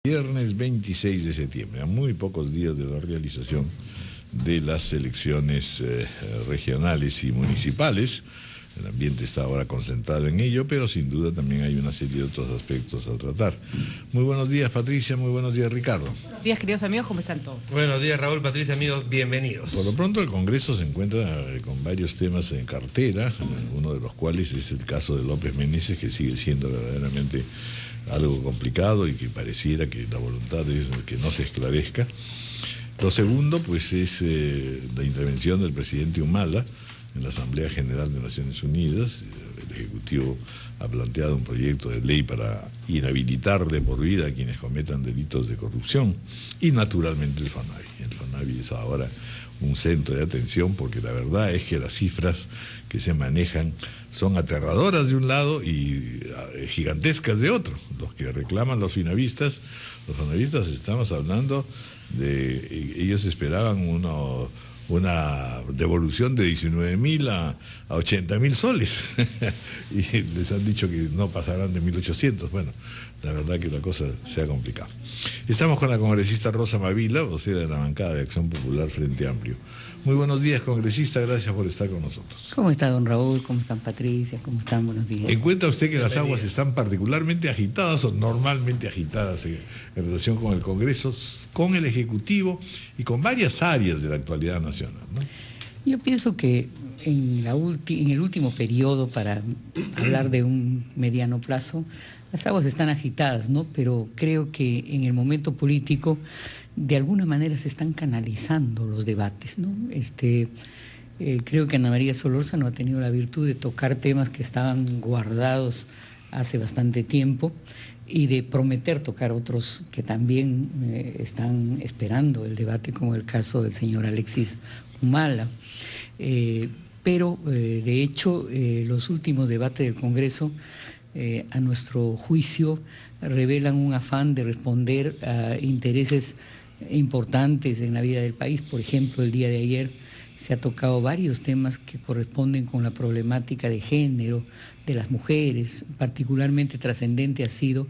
Viernes 26 de septiembre, a muy pocos días de la realización de las elecciones regionales y municipales. El ambiente está ahora concentrado en ello, pero sin duda también hay una serie de otros aspectos a tratar. Muy buenos días, Patricia, muy buenos días, Ricardo. Buenos días, queridos amigos, ¿cómo están todos? Buenos días, Raúl, Patricia, amigos, bienvenidos. Por lo pronto el Congreso se encuentra con varios temas en cartera, uno de los cuales es el caso de López Meneses, que sigue siendo verdaderamente algo complicado y que pareciera que la voluntad es que no se esclarezca. Lo segundo, pues, es la intervención del presidente Humala en la Asamblea General de Naciones Unidas. El Ejecutivo ha planteado un proyecto de ley para inhabilitar de por vida a quienes cometan delitos de corrupción. Y naturalmente el FONAVI. El FONAVI es ahora un centro de atención porque la verdad es que las cifras que se manejan son aterradoras de un lado y gigantescas de otro. Los que reclaman los fonavistas estamos hablando de, ellos esperaban una devolución de 19.000 a 80.000 soles y les han dicho que no pasarán de 1.800. Bueno, la verdad que la cosa se ha complicado. Estamos con la congresista Rosa Mavila, vocera de la bancada de Acción Popular Frente Amplio. Muy buenos días, congresista, gracias por estar con nosotros. ¿Cómo está, don Raúl? ¿Cómo están, Patricia? ¿Cómo están? Buenos días. ¿Encuentra usted que las aguas están particularmente agitadas o normalmente agitadas en relación con el Congreso, con el Ejecutivo y con varias áreas de la actualidad nacional, ¿no? Yo pienso que en el último periodo, para hablar de un mediano plazo, las aguas están agitadas, ¿no? Pero creo que en el momento político, de alguna manera se están canalizando los debates, ¿no? Creo que Ana María Solórzano ha tenido la virtud de tocar temas que estaban guardados hace bastante tiempo y de prometer tocar otros que también están esperando el debate, como el caso del señor Alexis Humala. Pero de hecho los últimos debates del Congreso, a nuestro juicio, revelan un afán de responder a intereses importantes en la vida del país. Por ejemplo, el día de ayer se ha tocado varios temas que corresponden con la problemática de género de las mujeres. Particularmente trascendente ha sido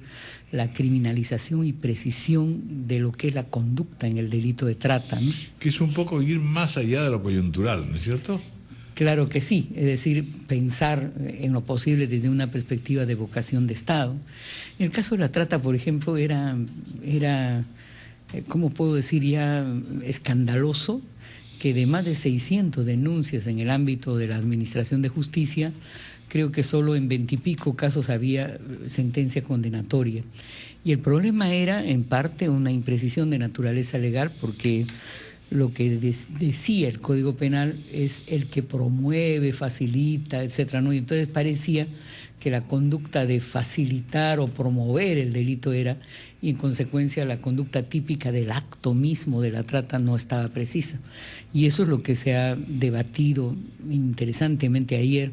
la criminalización y precisión de lo que es la conducta en el delito de trata, ¿no? Que es un poco ir más allá de lo coyuntural, ¿no es cierto? Claro que sí, es decir, pensar en lo posible desde una perspectiva de vocación de Estado. En el caso de la trata, por ejemplo, era ¿cómo puedo decir?, ya escandaloso que de más de 600 denuncias en el ámbito de la Administración de Justicia, creo que solo en 20 y pico casos había sentencia condenatoria. Y el problema era, en parte, una imprecisión de naturaleza legal, porque lo que decía el Código Penal es el que promueve, facilita, etcétera, ¿no? Y entonces parecía que la conducta de facilitar o promover el delito era, y en consecuencia la conducta típica del acto mismo de la trata no estaba precisa. Y eso es lo que se ha debatido interesantemente ayer,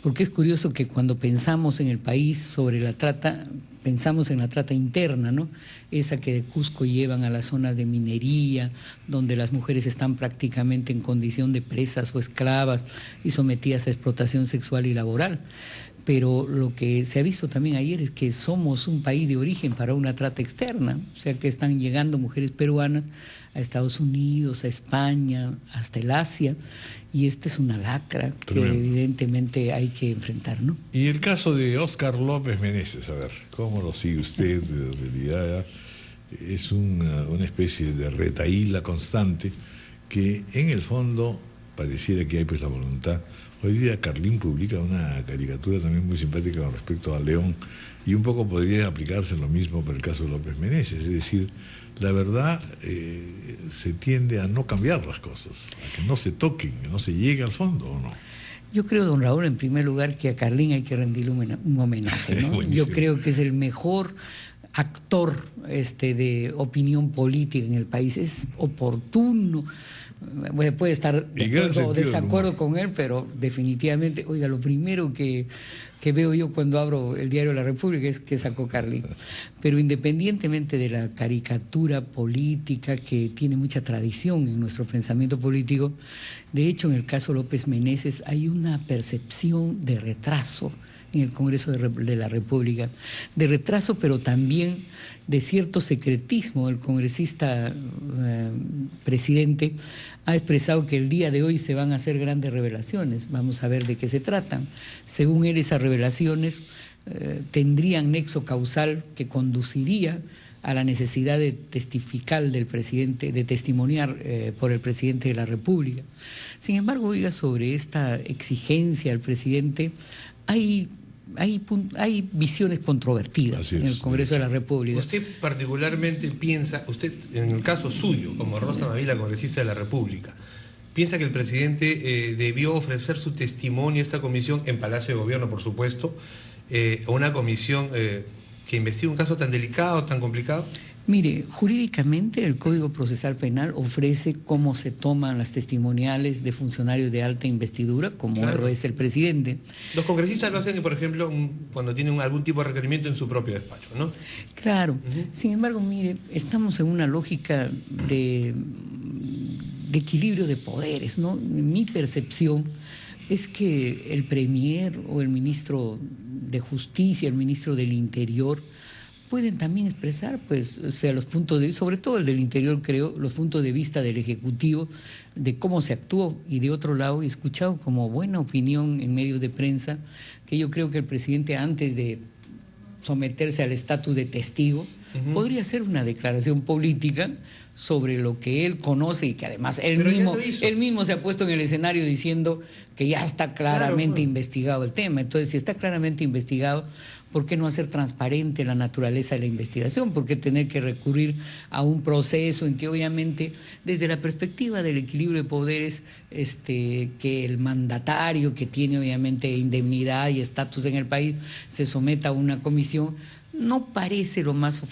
porque es curioso que cuando pensamos en el país sobre la trata, pensamos en la trata interna, ¿no? Esa que de Cusco llevan a las zonas de minería, donde las mujeres están prácticamente en condición de presas o esclavas y sometidas a explotación sexual y laboral. Pero lo que se ha visto también ayer es que somos un país de origen para una trata externa, o sea que están llegando mujeres peruanas a Estados Unidos, a España, hasta el Asia, y esta es una lacra que evidentemente hay que enfrentar, ¿no? Y el caso de Óscar López Meneses, a ver, ¿cómo lo sigue usted? En realidad es una especie de retahíla constante que en el fondo pareciera que hay pues la voluntad. Hoy día Carlín publica una caricatura también muy simpática con respecto a León, y un poco podría aplicarse lo mismo para el caso de López Meneses, es decir, la verdad se tiende a no cambiar las cosas, a que no se toquen, que no se llegue al fondo, ¿o no? Yo creo, don Raúl, en primer lugar, que a Carlín hay que rendirle un homenaje, ¿no? Yo creo que es el mejor actor de opinión política en el país, es oportuno. Bueno, puede estar de acuerdo o desacuerdo con él, pero definitivamente, oiga, lo primero que veo yo cuando abro el diario La República es que sacó Carlín. Pero independientemente de la caricatura política que tiene mucha tradición en nuestro pensamiento político, de hecho en el caso López Meneses hay una percepción de retraso en el Congreso de la República, de retraso, pero también de cierto secretismo. El congresista presidente ha expresado que el día de hoy se van a hacer grandes revelaciones. Vamos a ver de qué se tratan. Según él, esas revelaciones tendrían nexo causal que conduciría a la necesidad de testificar del presidente, de testimoniar por el presidente de la República. Sin embargo, oiga, sobre esta exigencia al presidente hay visiones controvertidas en el Congreso de la República. ¿Usted particularmente piensa, usted en el caso suyo, como Rosa Navila, congresista de la República, piensa que el presidente debió ofrecer su testimonio a esta comisión, en Palacio de Gobierno, por supuesto, a una comisión que investigue un caso tan delicado, tan complicado? Mire, jurídicamente el Código Procesal Penal ofrece cómo se toman las testimoniales de funcionarios de alta investidura, como lo es el presidente. Los congresistas lo hacen, por ejemplo, cuando tienen algún tipo de requerimiento en su propio despacho, ¿no? Claro. Sin embargo, mire, estamos en una lógica de equilibrio de poderes, ¿no? Mi percepción es que el premier o el ministro de Justicia, el ministro del Interior, pueden también expresar, pues, o sea, los puntos de vista, sobre todo el del Interior, creo, los puntos de vista del Ejecutivo, de cómo se actuó. Y de otro lado, he escuchado como buena opinión en medios de prensa que yo creo que el presidente, antes de someterse al estatus de testigo, podría hacer una declaración política sobre lo que él conoce y que además él mismo se ha puesto en el escenario diciendo que ya está claramente investigado el tema. Entonces, si está claramente investigado, ¿por qué no hacer transparente la naturaleza de la investigación? ¿Por qué tener que recurrir a un proceso en que obviamente desde la perspectiva del equilibrio de poderes, que el mandatario que tiene obviamente indemnidad y estatus en el país se someta a una comisión? No parece lo más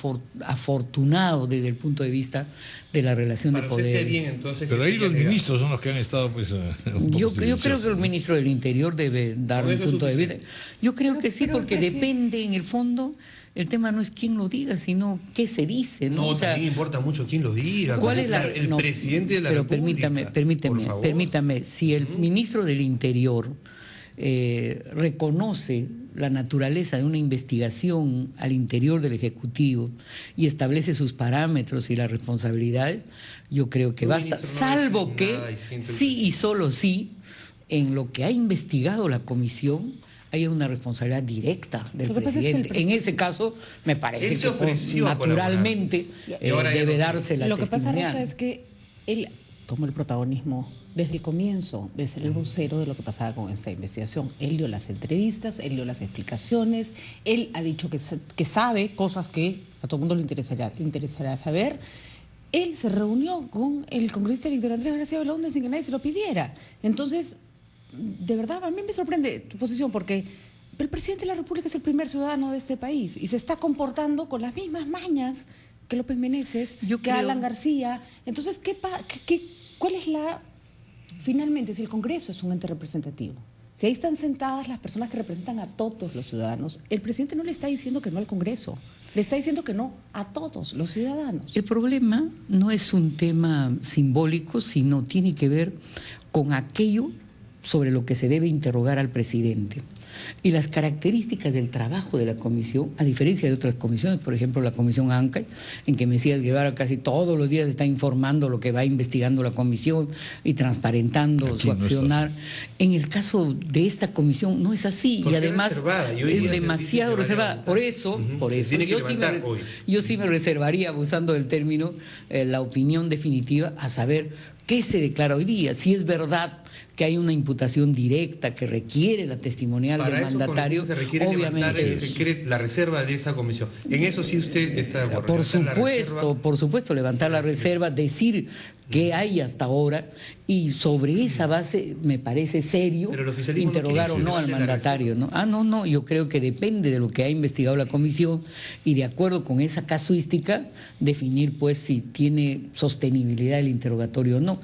afortunado desde el punto de vista de la relación de poder. Pero ahí los ministros son los que han estado, pues... Yo creo que el ministro del Interior debe dar un punto de vista. Yo creo que sí, porque depende, en el fondo, el tema no es quién lo diga, sino qué se dice, ¿no? No, también importa mucho quién lo diga. ¿Cuál es el presidente de la República? Pero permítame, si el ministro del Interior reconoce la naturaleza de una investigación al interior del Ejecutivo y establece sus parámetros y las responsabilidades, yo creo que basta, salvo que sí y solo sí, en lo que ha investigado la comisión, haya una responsabilidad directa del presidente. En ese caso, me parece que naturalmente debe darse la testimonial. Lo que pasa, Rosa, es que él tomó el protagonismo desde el comienzo, de ser el vocero de lo que pasaba con esta investigación. Él dio las entrevistas, él dio las explicaciones, él ha dicho que sabe cosas que a todo el mundo le interesará saber. Él se reunió con el congresista Víctor Andrés García Belaúnde sin que nadie se lo pidiera. Entonces, de verdad, a mí me sorprende tu posición, porque el presidente de la República es el primer ciudadano de este país y se está comportando con las mismas mañas que López Meneses, que Alan García. Entonces, ¿cuál es la... Finalmente, si el Congreso es un ente representativo, si ahí están sentadas las personas que representan a todos los ciudadanos, el presidente no le está diciendo que no al Congreso, le está diciendo que no a todos los ciudadanos. El problema no es un tema simbólico, sino tiene que ver con aquello sobre lo que se debe interrogar al presidente. Y las características del trabajo de la comisión, a diferencia de otras comisiones, por ejemplo la comisión ANCAI, en que Mesías Guevara casi todos los días está informando lo que va investigando la comisión y transparentando su accionar. En el caso de esta comisión no es así, y además es demasiado reservada. Por eso yo sí me reservaría, abusando del término, la opinión definitiva a saber qué se declara hoy día, si es verdad que hay una imputación directa que requiere la testimonial del mandatario, se requiere obviamente la reserva de esa comisión. En eso sí usted está de acuerdo. Por supuesto, levantar la reserva, decir qué hay hasta ahora, y sobre esa base me parece serio interrogar o no al mandatario, ¿no? No, yo creo que depende de lo que ha investigado la comisión y de acuerdo con esa casuística definir pues si tiene sostenibilidad el interrogatorio o no.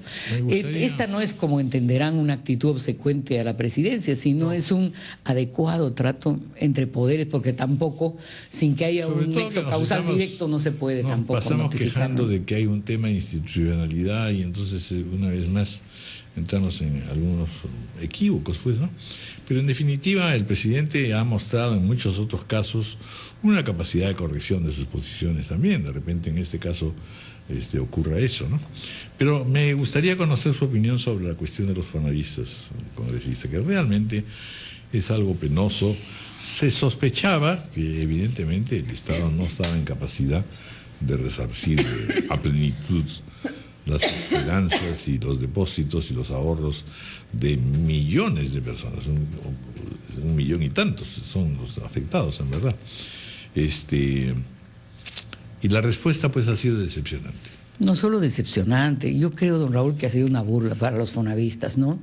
Esta no es, como entenderán, una actitud obsecuente a la presidencia, sino es un adecuado trato entre poderes, porque tampoco, sin que haya un nexo causal directo, no se puede tampoco pasamos notificar, quejando ¿no? de que hay un tema de institucionalidad y entonces una vez más entrarnos en algunos equívocos, pues, ¿no? Pero en definitiva el presidente ha mostrado en muchos otros casos una capacidad de corrección de sus posiciones también. De repente en este caso ocurra eso, ¿no? Pero me gustaría conocer su opinión sobre la cuestión de los fonavistas, congresistas, que realmente es algo penoso. Se sospechaba que evidentemente el Estado no estaba en capacidad de resarcir a plenitud las esperanzas y los depósitos y los ahorros de millones de personas, un millón y tantos son los afectados, en verdad. Y la respuesta pues ha sido decepcionante. No solo decepcionante, yo creo, don Raúl, que ha sido una burla para los fonavistas, ¿no?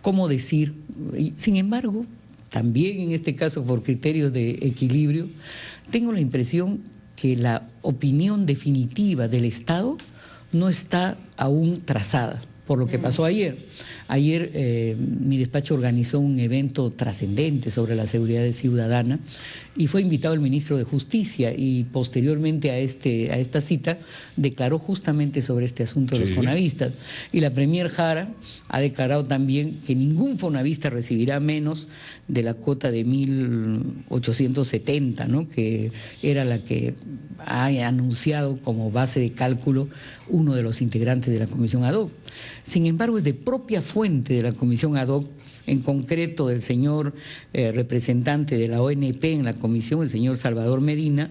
¿Cómo decir? Sin embargo, también en este caso por criterios de equilibrio, tengo la impresión que la opinión definitiva del Estado no está aún trazada por lo que pasó ayer. Ayer mi despacho organizó un evento trascendente sobre la seguridad ciudadana y fue invitado el ministro de Justicia y posteriormente a esta cita declaró justamente sobre este asunto de los fonavistas. Y la premier Jara ha declarado también que ningún fonavista recibirá menos de la cuota de 1.870, ¿no? Que era la que ha anunciado como base de cálculo uno de los integrantes de la comisión ad hoc. Sin embargo, es de propia fuente de la comisión ad hoc, en concreto del señor representante de la ONP en la comisión, el señor Salvador Medina,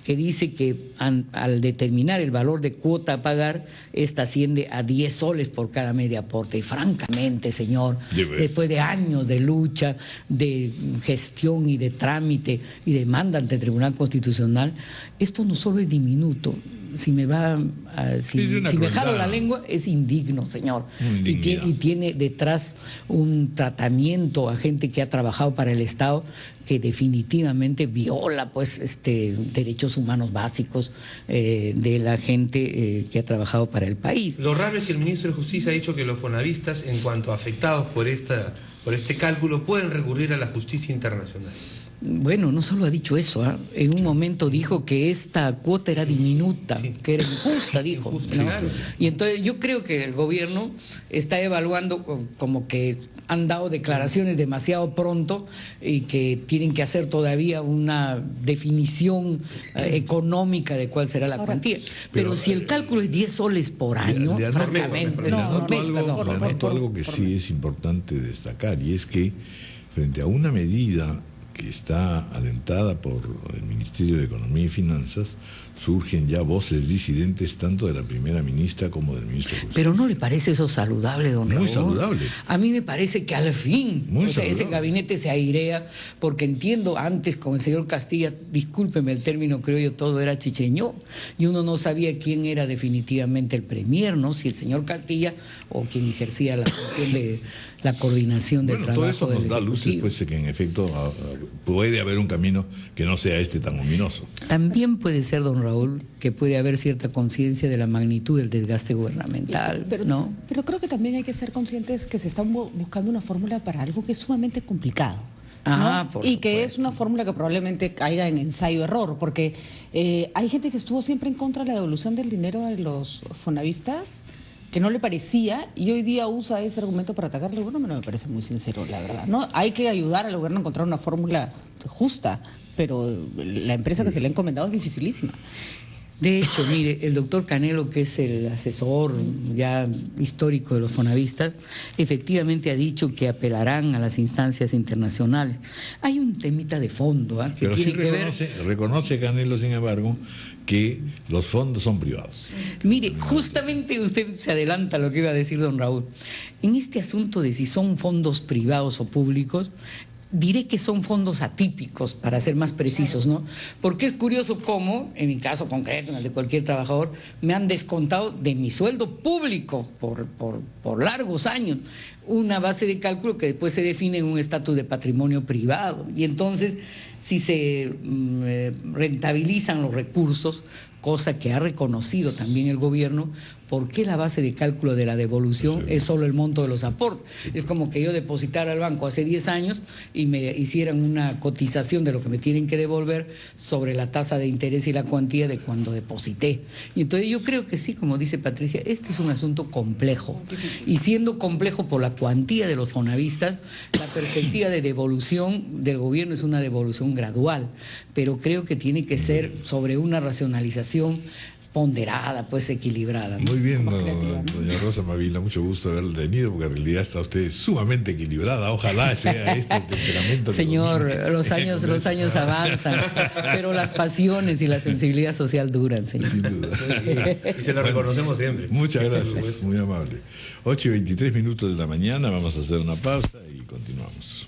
que dice que al determinar el valor de cuota a pagar, esta asciende a 10 soles por cada media aporte. Y francamente, señor, después de años de lucha, de gestión y de trámite y demanda ante el Tribunal Constitucional, esto no solo es diminuto. Si me jalo la lengua, es indigno, señor. Y tiene detrás un tratamiento a gente que ha trabajado para el Estado que definitivamente viola pues derechos humanos básicos de la gente que ha trabajado para el país. Lo raro es que el ministro de Justicia ha dicho que los fonavistas, en cuanto afectados por este cálculo, pueden recurrir a la justicia internacional. Bueno, no solo ha dicho eso, en un momento dijo que esta cuota era diminuta, que era injusta, dijo. Injusta, ¿no? claro. Y entonces yo creo que el gobierno está evaluando como que han dado declaraciones demasiado pronto y que tienen que hacer todavía una definición económica de cuál será la cuantía. Pero si el cálculo es 10 soles por año, francamente... Le anoto algo que sí es importante destacar, y es que frente a una medida que está alentada por el Ministerio de Economía y Finanzas, surgen ya voces disidentes tanto de la primera ministra como del ministro de Justicia. Pero ¿no le parece eso saludable, don Raúl? Muy saludable. A mí me parece que al fin ese gabinete se airea, porque entiendo antes con el señor Castilla, discúlpeme el término criollo, todo era chicheñó, y uno no sabía quién era definitivamente el premier, ¿no? Si el señor Castilla o quien ejercía la función de la coordinación del trabajo. Todo eso nos da luces, pues, que en efecto puede haber un camino que no sea tan ominoso. También puede ser, don Raúl, que puede haber cierta conciencia de la magnitud del desgaste gubernamental, ¿no? Pero creo que también hay que ser conscientes que se está buscando una fórmula para algo que es sumamente complicado. Y que es una fórmula que probablemente caiga en ensayo-error, porque hay gente que estuvo siempre en contra de la devolución del dinero a los fonavistas, que no le parecía, y hoy día usa ese argumento para atacarle. Bueno, no me parece muy sincero, la verdad, ¿no? Hay que ayudar al gobierno a encontrar una fórmula justa, pero la empresa que se le ha encomendado es dificilísima. De hecho, mire, el doctor Canelo, que es el asesor ya histórico de los fonavistas, efectivamente ha dicho que apelarán a las instancias internacionales. Hay un temita de fondo, que pero tiene sí que ver... reconoce Canelo, sin embargo, que los fondos son privados. Mire, justamente usted se adelanta a lo que iba a decir don Raúl. En este asunto de si son fondos privados o públicos, diré que son fondos atípicos, para ser más precisos, ¿no? Porque es curioso cómo, en mi caso concreto, en el de cualquier trabajador, me han descontado de mi sueldo público por largos años una base de cálculo que después se define en un estatus de patrimonio privado. Y entonces, si se rentabilizan los recursos cosa que ha reconocido también el gobierno. ¿Por qué la base de cálculo de la devolución es solo el monto de los aportes? Es como que yo depositara al banco hace 10 años y me hicieran una cotización de lo que me tienen que devolver sobre la tasa de interés y la cuantía de cuando deposité. Y entonces yo creo que sí, como dice Patricia, este es un asunto complejo. Y siendo complejo por la cuantía de los fonavistas, la perspectiva de devolución del gobierno es una devolución gradual, pero creo que tiene que ser sobre una racionalización ponderada, pues equilibrada, ¿no? Muy bien, doña Rosa Mavila, mucho gusto haberla tenido, porque en realidad está usted sumamente equilibrada. Ojalá sea este temperamento. Señor, los años avanzan, pero las pasiones y la sensibilidad social duran, señor. Sin duda. Y se lo reconocemos siempre. Muchas gracias, muy amable. 8:23 de la mañana, vamos a hacer una pausa y continuamos.